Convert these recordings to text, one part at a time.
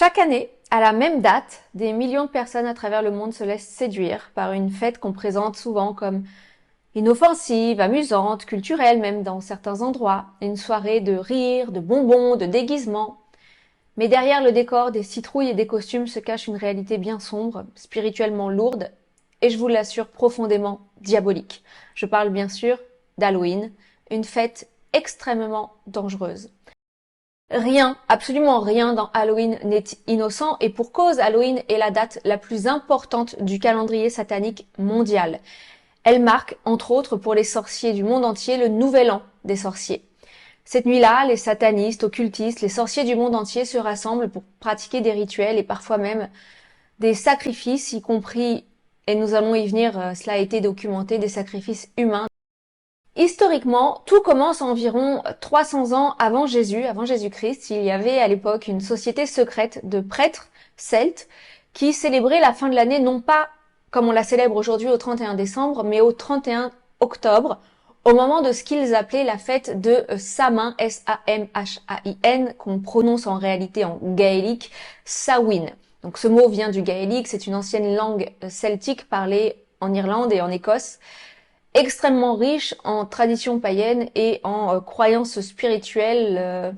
Chaque année, à la même date, des millions de personnes à travers le monde se laissent séduire par une fête qu'on présente souvent comme inoffensive, amusante, culturelle même dans certains endroits, une soirée de rires, de bonbons, de déguisements. Mais derrière le décor des citrouilles et des costumes se cache une réalité bien sombre, spirituellement lourde, et je vous l'assure profondément diabolique. Je parle bien sûr d'Halloween, une fête extrêmement dangereuse. Rien, absolument rien dans Halloween n'est innocent et pour cause, Halloween est la date la plus importante du calendrier satanique mondial. Elle marque, entre autres pour les sorciers du monde entier, le nouvel an des sorciers. Cette nuit-là, les satanistes, occultistes, les sorciers du monde entier se rassemblent pour pratiquer des rituels et parfois même des sacrifices, y compris, et nous allons y venir, cela a été documenté, des sacrifices humains. Historiquement, tout commence environ 300 ans avant Jésus, avant Jésus-Christ. Il y avait à l'époque une société secrète de prêtres celtes qui célébraient la fin de l'année non pas comme on la célèbre aujourd'hui au 31 décembre, mais au 31 octobre, au moment de ce qu'ils appelaient la fête de Samhain, S-A-M-H-A-I-N, qu'on prononce en réalité en gaélique, Samhain. Donc ce mot vient du gaélique, c'est une ancienne langue celtique parlée en Irlande et en Écosse, extrêmement riche en traditions païennes et en croyances spirituelles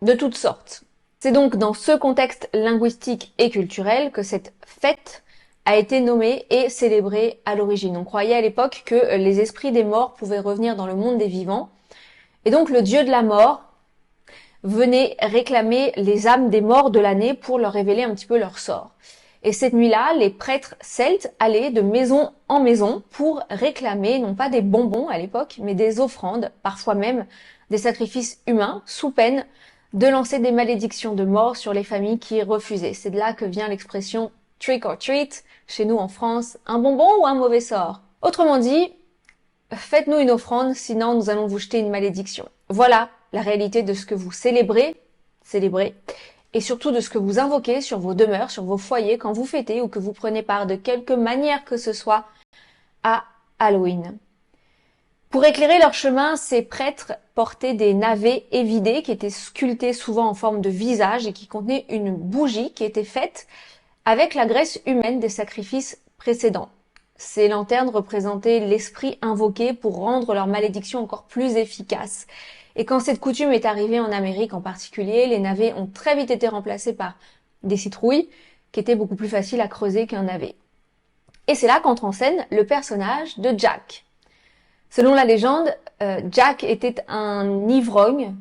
de toutes sortes. C'est donc dans ce contexte linguistique et culturel que cette fête a été nommée et célébrée à l'origine. On croyait à l'époque que les esprits des morts pouvaient revenir dans le monde des vivants, et donc le dieu de la mort venait réclamer les âmes des morts de l'année pour leur révéler un petit peu leur sort. Et cette nuit-là, les prêtres celtes allaient de maison en maison pour réclamer non pas des bonbons à l'époque, mais des offrandes, parfois même des sacrifices humains, sous peine de lancer des malédictions de mort sur les familles qui refusaient. C'est de là que vient l'expression trick or treat, chez nous en France, un bonbon ou un mauvais sort. Autrement dit, faites-nous une offrande, sinon nous allons vous jeter une malédiction. Voilà la réalité de ce que vous célébrez, et surtout de ce que vous invoquez sur vos demeures, sur vos foyers, quand vous fêtez ou que vous prenez part de quelque manière que ce soit à Halloween. Pour éclairer leur chemin, ces prêtres portaient des navets évidés qui étaient sculptés souvent en forme de visage et qui contenaient une bougie qui était faite avec la graisse humaine des sacrifices précédents. Ces lanternes représentaient l'esprit invoqué pour rendre leur malédiction encore plus efficace. Et quand cette coutume est arrivée en Amérique en particulier, les navets ont très vite été remplacés par des citrouilles, qui étaient beaucoup plus faciles à creuser qu'un navet. Et c'est là qu'entre en scène le personnage de Jack. Selon la légende, Jack était un ivrogne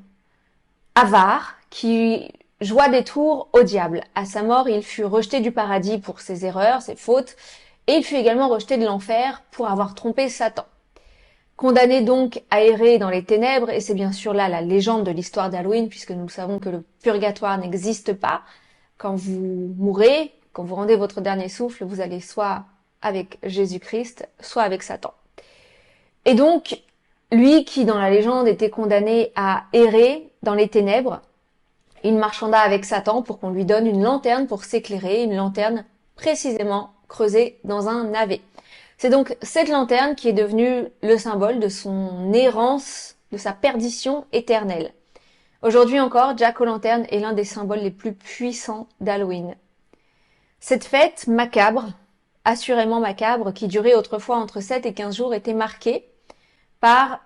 avare qui joua des tours au diable. À sa mort, il fut rejeté du paradis pour ses erreurs, ses fautes, et il fut également rejeté de l'enfer pour avoir trompé Satan. Condamné donc à errer dans les ténèbres, et c'est bien sûr là la légende de l'histoire d'Halloween, puisque nous savons que le purgatoire n'existe pas. Quand vous mourrez, quand vous rendez votre dernier souffle, vous allez soit avec Jésus-Christ, soit avec Satan. Et donc, lui qui dans la légende était condamné à errer dans les ténèbres, il marchanda avec Satan pour qu'on lui donne une lanterne pour s'éclairer, une lanterne précisément creusée dans un navet. C'est donc cette lanterne qui est devenue le symbole de son errance, de sa perdition éternelle. Aujourd'hui encore, Jack-o'-lanterne est l'un des symboles les plus puissants d'Halloween. Cette fête macabre, assurément macabre, qui durait autrefois entre 7 et 15 jours, était marquée par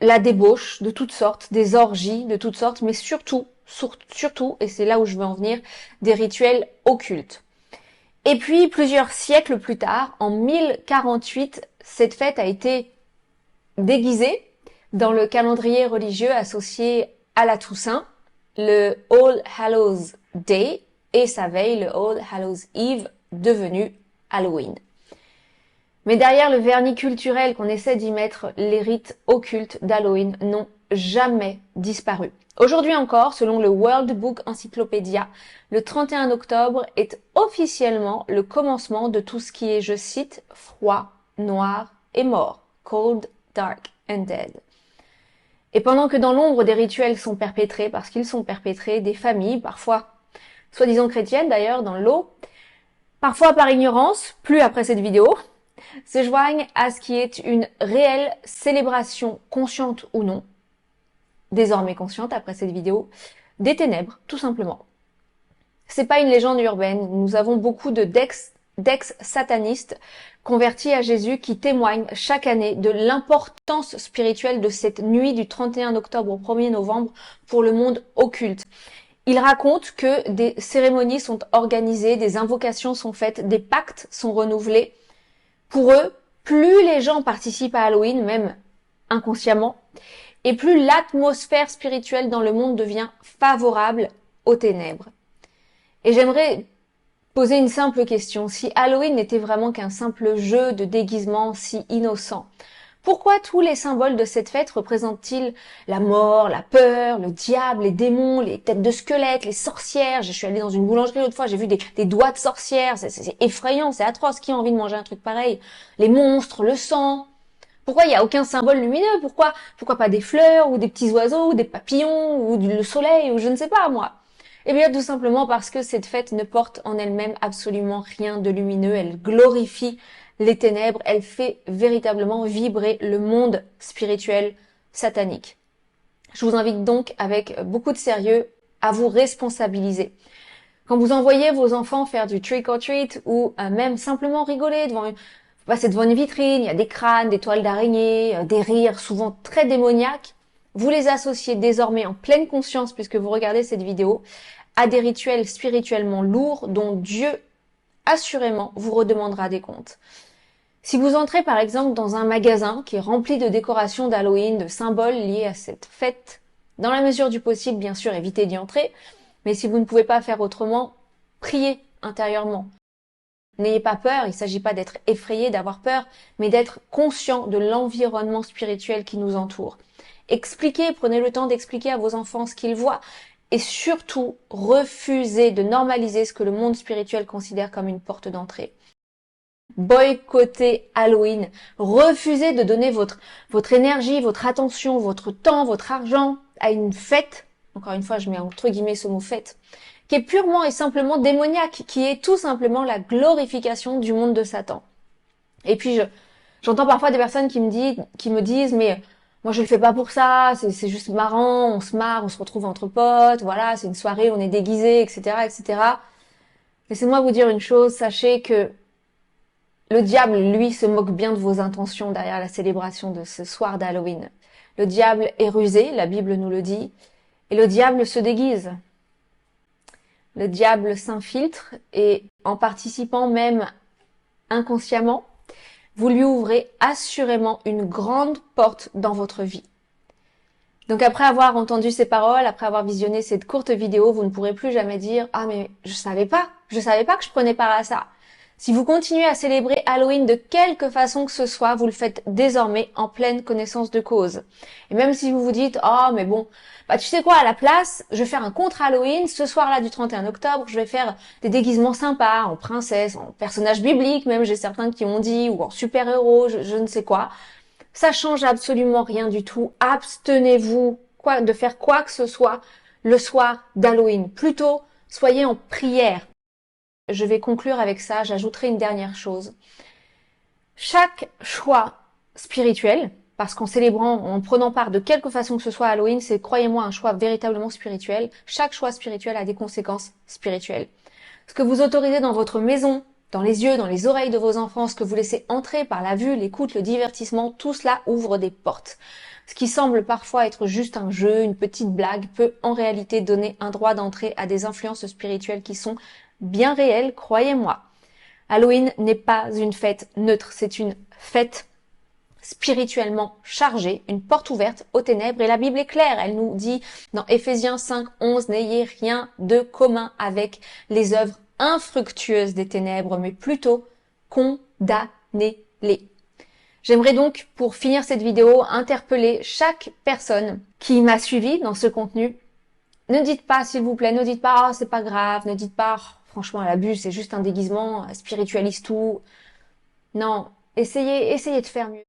la débauche de toutes sortes, des orgies de toutes sortes, mais surtout, et c'est là où je veux en venir, des rituels occultes. Et puis, plusieurs siècles plus tard, en 1048, cette fête a été déguisée dans le calendrier religieux associé à la Toussaint, le All Hallows Day, et sa veille, le All Hallows Eve, devenu Halloween. Mais derrière le vernis culturel qu'on essaie d'y mettre, les rites occultes d'Halloween n'ont jamais disparu. Aujourd'hui encore, selon le World Book Encyclopedia, le 31 octobre est officiellement le commencement de tout ce qui est, je cite, froid, noir et mort, cold, dark and dead. Et pendant que dans l'ombre des rituels sont perpétrés, parce qu'ils sont perpétrés, des familles, parfois soi-disant chrétiennes d'ailleurs, dans l'eau, parfois par ignorance, plus après cette vidéo, se joignent à ce qui est une réelle célébration, consciente ou non, désormais consciente après cette vidéo, des ténèbres, tout simplement. C'est pas une légende urbaine. Nous avons beaucoup d'ex-satanistes convertis à Jésus qui témoignent chaque année de l'importance spirituelle de cette nuit du 31 octobre au 1er novembre pour le monde occulte. Ils racontent que des cérémonies sont organisées, des invocations sont faites, des pactes sont renouvelés. Pour eux, plus les gens participent à Halloween, même inconsciemment, et plus l'atmosphère spirituelle dans le monde devient favorable aux ténèbres. Et j'aimerais poser une simple question. Si Halloween n'était vraiment qu'un simple jeu de déguisement si innocent, pourquoi tous les symboles de cette fête représentent-ils la mort, la peur, le diable, les démons, les têtes de squelettes, les sorcières? Je suis allée dans une boulangerie l'autre fois, j'ai vu des doigts de sorcières, c'est effrayant, c'est atroce. Qui a envie de manger un truc pareil? Les monstres, le sang. Pourquoi il n'y a aucun symbole lumineux? Pourquoi pas des fleurs, ou des petits oiseaux, ou des papillons, ou le soleil, ou je ne sais pas moi? Eh bien, tout simplement parce que cette fête ne porte en elle-même absolument rien de lumineux. Elle glorifie les ténèbres. Elle fait véritablement vibrer le monde spirituel satanique. Je vous invite donc, avec beaucoup de sérieux, à vous responsabiliser. Quand vous envoyez vos enfants faire du trick or treat ou même simplement rigoler passer devant une vitrine, il y a des crânes, des toiles d'araignée, des rires souvent très démoniaques, vous les associez désormais en pleine conscience, puisque vous regardez cette vidéo, à des rituels spirituellement lourds dont Dieu, assurément, vous redemandera des comptes. Si vous entrez par exemple dans un magasin qui est rempli de décorations d'Halloween, de symboles liés à cette fête, dans la mesure du possible, bien sûr, évitez d'y entrer, mais si vous ne pouvez pas faire autrement, priez intérieurement. N'ayez pas peur, il ne s'agit pas d'être effrayé, d'avoir peur, mais d'être conscient de l'environnement spirituel qui nous entoure. Expliquez, prenez le temps d'expliquer à vos enfants ce qu'ils voient, et surtout, refusez de normaliser ce que le monde spirituel considère comme une porte d'entrée. Boycottez Halloween. Refusez de donner votre énergie, votre attention, votre temps, votre argent à une fête. Encore une fois, je mets entre guillemets ce mot fête, qui est purement et simplement démoniaque, qui est tout simplement la glorification du monde de Satan. Et puis, j'entends parfois des personnes qui me disent, mais moi je le fais pas pour ça, c'est juste marrant, on se marre, on se retrouve entre potes, voilà, c'est une soirée, on est déguisés, etc., etc. Laissez-moi vous dire une chose, sachez que le diable, lui, se moque bien de vos intentions derrière la célébration de ce soir d'Halloween. Le diable est rusé, la Bible nous le dit, et le diable se déguise. Le diable s'infiltre et en participant même inconsciemment, vous lui ouvrez assurément une grande porte dans votre vie. Donc après avoir entendu ces paroles, après avoir visionné cette courte vidéo, vous ne pourrez plus jamais dire « Ah mais je savais pas que je prenais part à ça ». Si vous continuez à célébrer Halloween de quelque façon que ce soit, vous le faites désormais en pleine connaissance de cause. Et même si vous vous dites « Oh mais bon, bah tu sais quoi, à la place, je vais faire un contre Halloween, ce soir-là du 31 octobre, je vais faire des déguisements sympas, en princesse, en personnage biblique, même j'ai certains qui ont dit, ou en super-héros, je ne sais quoi ». Ça change absolument rien du tout. Abstenez-vous de faire quoi que ce soit le soir d'Halloween. Plutôt, soyez en prière. Je vais conclure avec ça, j'ajouterai une dernière chose. Chaque choix spirituel, parce qu'en célébrant, en prenant part de quelque façon que ce soit à Halloween, c'est, croyez-moi, un choix véritablement spirituel. Chaque choix spirituel a des conséquences spirituelles. Ce que vous autorisez dans votre maison, dans les yeux, dans les oreilles de vos enfants, ce que vous laissez entrer par la vue, l'écoute, le divertissement, tout cela ouvre des portes. Ce qui semble parfois être juste un jeu, une petite blague, peut en réalité donner un droit d'entrée à des influences spirituelles qui sont bien réelles, croyez-moi. Halloween n'est pas une fête neutre, c'est une fête spirituellement chargée, une porte ouverte aux ténèbres, et la Bible est claire, elle nous dit dans Éphésiens 5:11, n'ayez rien de commun avec les œuvres infructueuses des ténèbres, mais plutôt condamnez-les. J'aimerais donc, pour finir cette vidéo, interpeller chaque personne qui m'a suivi dans ce contenu. Ne dites pas, s'il vous plaît, ne dites pas, oh, c'est pas grave, ne dites pas, oh, franchement, elle abuse, c'est juste un déguisement, spiritualise tout. Non, essayez de faire mieux.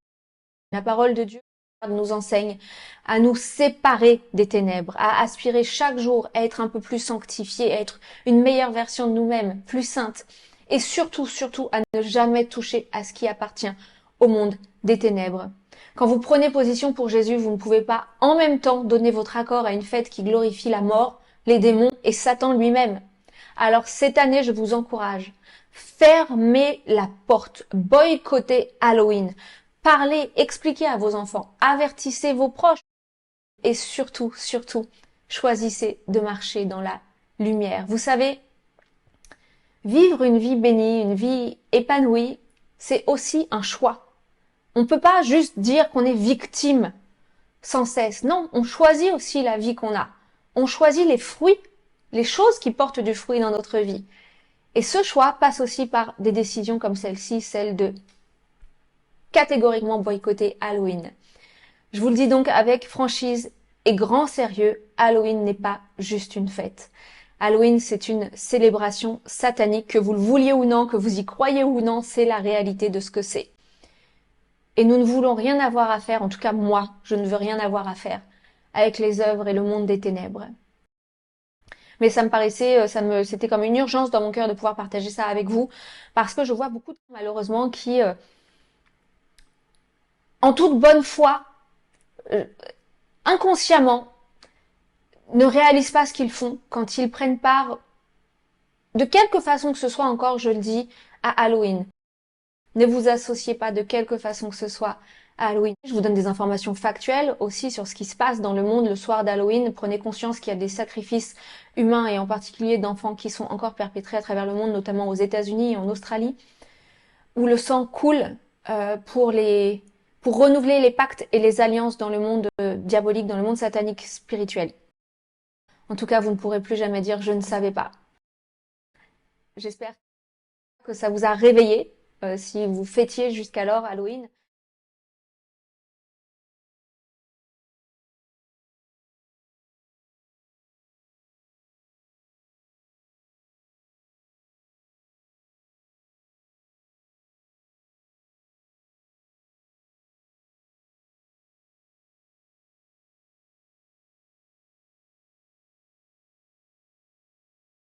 La parole de Dieu nous enseigne à nous séparer des ténèbres, à aspirer chaque jour à être un peu plus sanctifiés, à être une meilleure version de nous-mêmes, plus sainte, et surtout à ne jamais toucher à ce qui appartient au monde des ténèbres. Quand vous prenez position pour Jésus, vous ne pouvez pas en même temps donner votre accord à une fête qui glorifie la mort, les démons et Satan lui-même. Alors cette année, je vous encourage, fermez la porte, boycottez Halloween, parlez, expliquez à vos enfants, avertissez vos proches et surtout, surtout, choisissez de marcher dans la lumière. Vous savez, vivre une vie bénie, une vie épanouie, c'est aussi un choix. On ne peut pas juste dire qu'on est victime sans cesse. Non, on choisit aussi la vie qu'on a. On choisit les fruits, les choses qui portent du fruit dans notre vie. Et ce choix passe aussi par des décisions comme celle-ci, celle de catégoriquement boycotter Halloween. Je vous le dis donc avec franchise et grand sérieux, Halloween n'est pas juste une fête. Halloween, c'est une célébration satanique, que vous le vouliez ou non, que vous y croyez ou non, c'est la réalité de ce que c'est. Et nous ne voulons rien avoir à faire, en tout cas moi, je ne veux rien avoir à faire avec les œuvres et le monde des ténèbres. Mais ça me paraissait, c'était comme une urgence dans mon cœur de pouvoir partager ça avec vous, parce que je vois beaucoup de gens, malheureusement, qui, en toute bonne foi, inconsciemment, ne réalisent pas ce qu'ils font quand ils prennent part, de quelque façon que ce soit encore, je le dis, à Halloween. Ne vous associez pas de quelque façon que ce soit à Halloween. Je vous donne des informations factuelles aussi sur ce qui se passe dans le monde le soir d'Halloween. Prenez conscience qu'il y a des sacrifices humains et en particulier d'enfants qui sont encore perpétrés à travers le monde, notamment aux États-Unis et en Australie, où le sang coule pour renouveler les pactes et les alliances dans le monde diabolique, dans le monde satanique spirituel. En tout cas, vous ne pourrez plus jamais dire « je ne savais pas ». J'espère que ça vous a réveillé si vous fêtiez jusqu'alors Halloween.